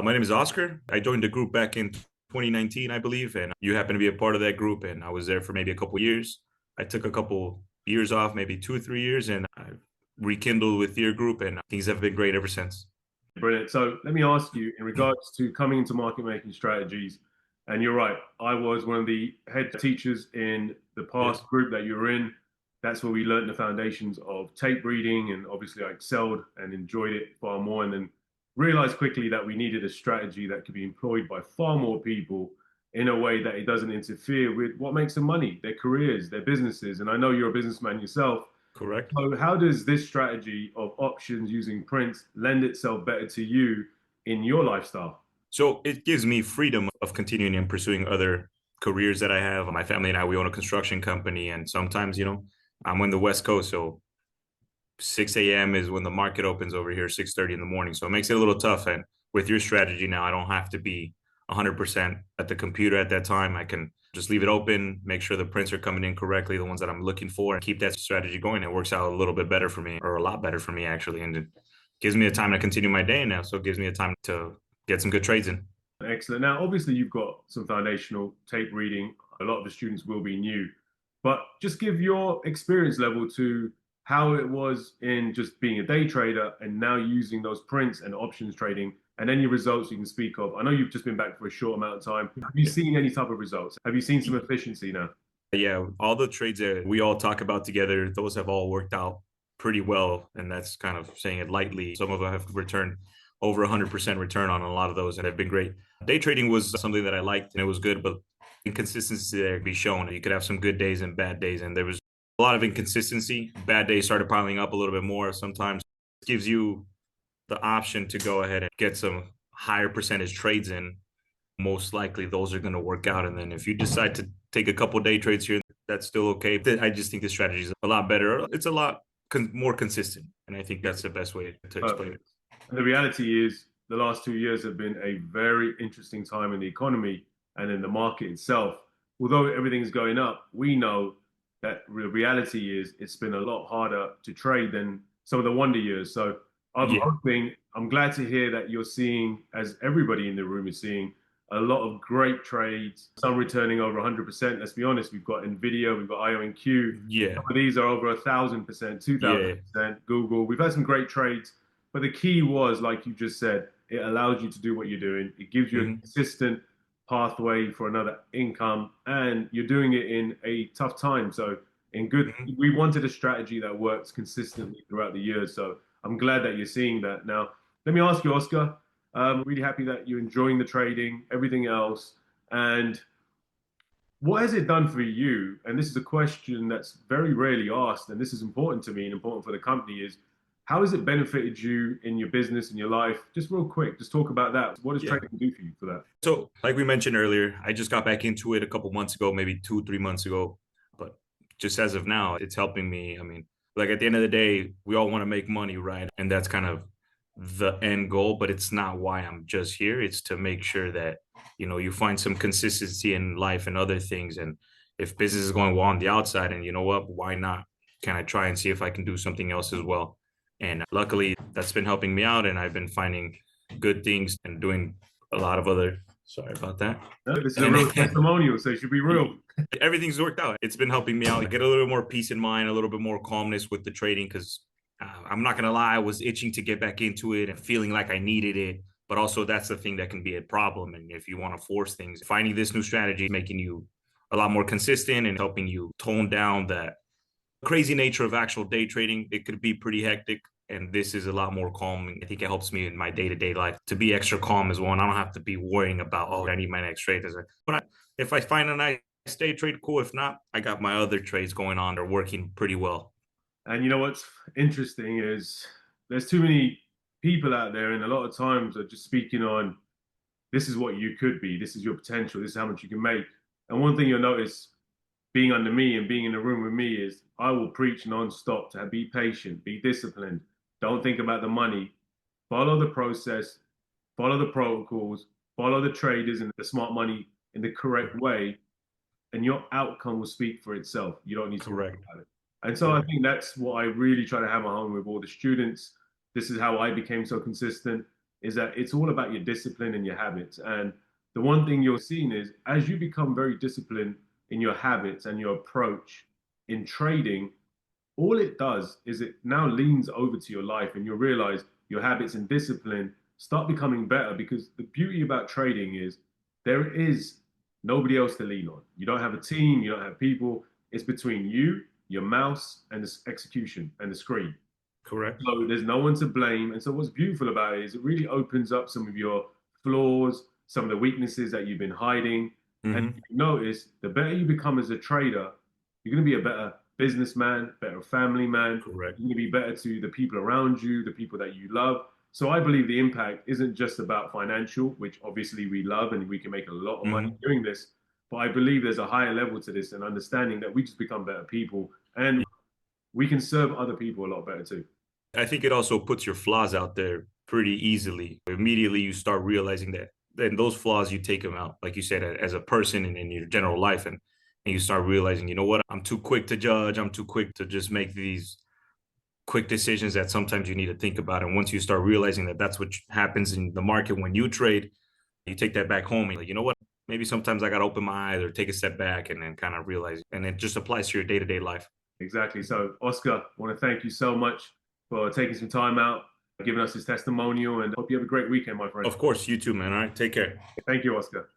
My name is Oscar. I joined the group back in 2019, I believe, and you happen to be a part of that group. And I was there for maybe a couple years. I took a couple years off, maybe 2 or 3 years, and I rekindled with your group, and things have been great ever since. Brilliant. So let me ask you in regards to coming into market making strategies, and you're right, I was one of the head teachers in the Yes, past group that you were in. That's where we learned the foundations of tape reading, and obviously I excelled and enjoyed it far more, and then realized quickly that we needed a strategy that could be employed by far more people in a way that it doesn't interfere with what makes them money, their careers, their businesses. And I know you're a businessman yourself. correct. So, how does this strategy of options using prints lend itself better to you in your lifestyle? So it gives me freedom of continuing and pursuing other careers that I have. My family and I, we own a construction company, and sometimes, I'm on the West Coast, so 6 a.m. is when the market opens over here, 6:30 in the morning. So it makes it a little tough. And with your strategy now, I don't have to be 100% at the computer at that time. I can just leave it open, make sure the prints are coming in correctly, the ones that I'm looking for, and keep that strategy going. It works out a little bit better for me, or a lot better for me, actually. And it gives me a time to continue my day now. So it gives me a time to get some good trades in. Excellent. Now, obviously, you've got some foundational tape reading. A lot of the students will be new, but just give your experience level to how it was in just being a day trader and now using those prints and options trading, and any results you can speak of. I know you've just been back for a short amount of time. Have you Yeah. seen any type of results? Have you seen some efficiency now? Yeah, all the trades that we all talk about together, those have all worked out pretty well. And that's kind of saying it lightly. Some of them have returned over 100% return on a lot of those and have been great. Day trading was something that I liked and it was good, but inconsistency there could be shown. You could have some good days and bad days, and there was a lot of inconsistency. Bad days started piling up a little bit more. Sometimes it gives you the option to go ahead and get some higher percentage trades in. Most likely those are going to work out. And then if you decide to take a couple day trades here, that's still okay. I just think the strategy is a lot better. It's a lot more consistent. And I think that's the best way to explain it. Perfect. And the reality is, the last 2 years have been a very interesting time in the economy and in the market itself. Although everything's going up, we know that the reality is it's been a lot harder to trade than some of the wonder years. So Yeah. I'm glad to hear that you're seeing, as everybody in the room is seeing, a lot of great trades, some returning over 100%. Let's be honest, we've got Nvidia, we've got IONQ. Yeah. Some of these are over 1,000%, Yeah. 2,000%. Google. We've had some great trades, but the key was, like you just said, it allows you to do what you're doing. It gives you a Hmm. consistent pathway for another income, and you're doing it in a tough time. So, Hmm. we wanted a strategy that works consistently throughout the years. So, I'm glad that you're seeing that. Now, let me ask you, Oscar. Really happy that you're enjoying the trading, everything else, and what has it done for you? And this is a question that's very rarely asked, and this is important to me and important for the company, is how has it benefited you in your business and your life? Just real quick, just talk about that. What does Yeah. trading do for you for that? So, like we mentioned earlier, I just got back into it a couple months ago, maybe 2, 3 months ago. But just as of now, it's helping me. I mean, like at the end of the day, we all want to make money, right? And that's kind of the end goal, but it's not why I'm just here. It's to make sure that, you find some consistency in life and other things. And if business is going well on the outside, and you know what, why not? Can I try and see if I can do something else as well? And luckily, that's been helping me out. And I've been finding good things and doing a lot of other. Sorry about that. No, this is a And real testimonial, so it should be real. everything's worked out. It's been helping me out. Get a little more peace in mind, a little bit more calmness with the trading because I'm not gonna lie, I was itching to get back into it and feeling like I needed it. But also, that's the thing that can be a problem. And if you want to force things, finding this new strategy, making you a lot more consistent and helping you tone down that crazy nature of actual day trading. It could be pretty hectic. And this is a lot more calming. I think it helps me in my day to day life to be extra calm as well. And I don't have to be worrying about, oh, I need my next trade. If I find a nice day trade, cool. If not, I got my other trades going on. They're working pretty well. And you know what's interesting is there's too many people out there, and a lot of times are just speaking on this is what you could be, this is your potential, this is how much you can make. And one thing you'll notice being under me and being in the room with me is I will preach non-stop to be patient, be disciplined, don't think about the money, follow the process, follow the protocols, follow the traders and the smart money in the correct way, and your outcome will speak for itself. You don't need to worry Correct. about it. And so I Correct. think that's what I really try to hammer home with all the students. This is how I became so consistent. is that it's all about your discipline and your habits. And the one thing you're seeing is as you become very disciplined in your habits and your approach in trading, all it does is it now leans over to your life and you'll realize your habits and discipline start becoming better because the beauty about trading is there is nobody else to lean on. You don't have a team, you don't have people. It's between you, your mouse, and the execution and the screen. Correct. So there's no one to blame. And so what's beautiful about it is it really opens up some of your flaws, some of the weaknesses that you've been hiding. And Hmm. you notice the better you become as a trader, you're going to be a better businessman, better family man. Correct. You're going to be better to the people around you, the people that you love. So I believe the impact isn't just about financial, which obviously we love and we can make a lot of money Hmm. doing this. But I believe there's a higher level to this and understanding that we just become better people and we can serve other people a lot better too. I think it also puts your flaws out there pretty easily. Immediately, you start realizing that, then those flaws, you take them out, like you said, as a person and in your general life, and you start realizing, you know what, I'm too quick to judge. I'm too quick to just make these quick decisions that sometimes you need to think about. And once you start realizing that that's what happens in the market when you trade, you take that back home and you're like, you know what, maybe sometimes I got to open my eyes or take a step back and then kind of realize, and it just applies to your day to day life. Exactly. So, Oscar, I want to thank you so much for taking some time out, giving us this testimonial, and hope you have a great weekend, my friend. Of course, you too, man. All right, take care. Thank you, Oscar.